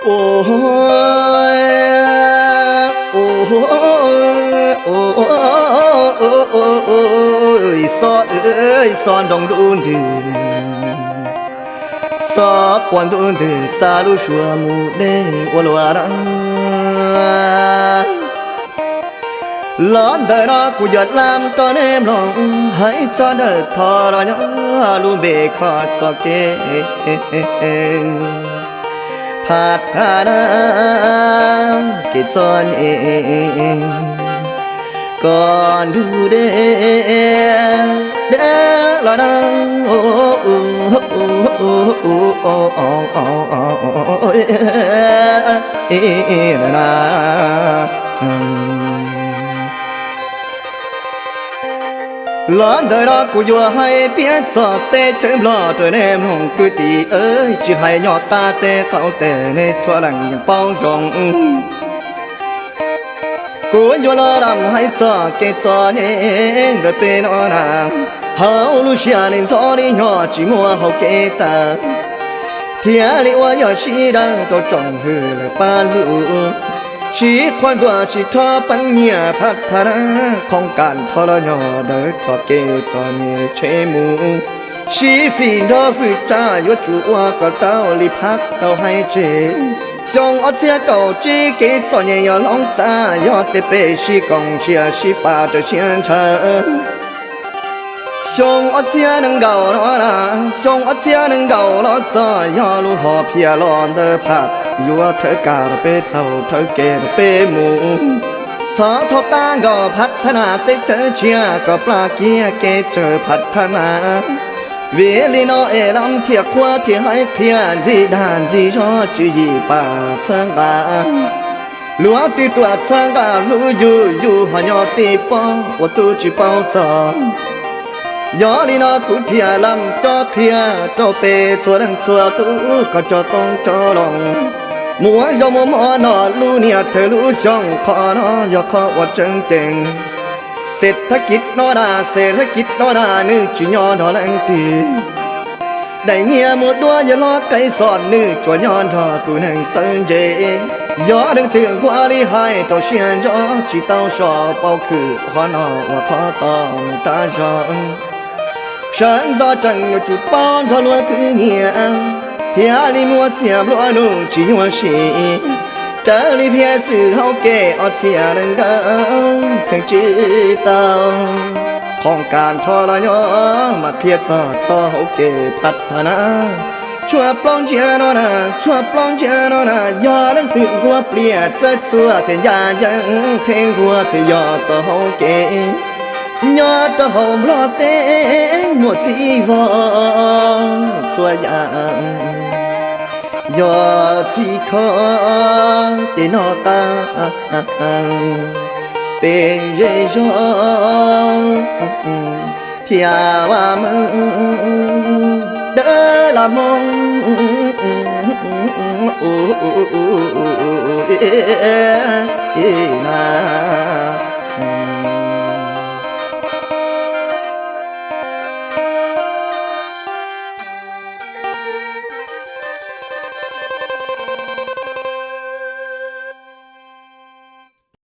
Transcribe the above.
โอ้ยโอ้ยโอ้ยซอเอ้ยซอนดงดูนดืนซอกวนดูนดืนซาลูชัวมูเดวลวารังล้อนเดินกูหยุดลำตอนเอ็มลงให้จอเดินทอรอยลูเบคอดสเกพัฒนากิจอนเองก่อนดูเดเดละนังโอ้โอ้โอ้โอ้โอ้โอ้โอ้โอ้โอ้เอนะล้อนđời đó của vua hay biết giọt tê chém lò trời em hồng cứ tì ơi chỉ hay nhỏ ta tê khẩu tê nên cho lành bao rộng của vua lo làm hay cho cái cho nhé người tê nó nàng hậu lu xia nên gió đi nhỏ chỉ mua hậu kê ta thia li hoa nhỏ chỉ đang có trồng hư là ba lũ chỉ quan qua chỉ thọปัญญาพัฒนาของการทรยศเดินสอดเกจอนี่เชมูชีฟีนดอฝึกจ้ายจูว่าก็เต้าลิพักเต้าให้เจจงเอาเชียเก่าจีเกจอนี่อย่าลองจ้ายอดเตเปชีกองเชียชีป่าจะเชียนเชิญจงเอาเชียนังเก่าล้อนะจงเอาเชียนังเก่าล้อจ้ายอลูหอเพียล้อเดินพักอยู่ว่าเธอกาเปเต่าเธอเกเปหมูสอทบตาก็พัฒนาเตเจอเชียก็ปลาเกียเกเจอพัฒนาเวลีโนเอลำเทียขวาที่ให้เพียจีดานจีชอจียีป่าเชิงบาลัวตีตัวเชิงบาลูอยู่หัวยอตีปองว่าตูจีเป้าจอยอลีโนกูเทียลำจอเพียจอเปชัวดังชัวตูก็จอต้องจอลงมัวยอมมอนอลูเนี่ยเธอรู้ช่องพอนอยอขอว่าจังเจงเศรษฐกิจนอนาเศรษฐกิจนอนานึกจียอนอแรงตีได้เงียหมดด้วยอย่าล้อไก่สอนนึกจวนยอนทอกูนั่งจังเจยอดึงถึงกว่าลีให้ตัวเชียนยอจีเต้าชอเป้าคือหัวนอว่าขอต้องตาจอนฉันจะจังอยู่จุดป้อนทะลวงคือเงียที่อาลีมัวเสียบล้อนูจีหัวชีเจอลีเพียสื่อเขาเกออเสียดังกันถึงจีเต้าของการทรยศมาเพียรสอดเขาเกพัฒนาช่วยปลองเจนอนาช่วยปลองเจนอนาอย่าดังตื่นหัวเปลี่ยนจะชัวเทียยังเทงหัวเทียจะเขาเกยอดจะหอมรอเต้งหมดชีวอช่วยยังยอดที่ขอเตนอตาเป็นเรื่องที่อาว่ามึงเดินละมงนา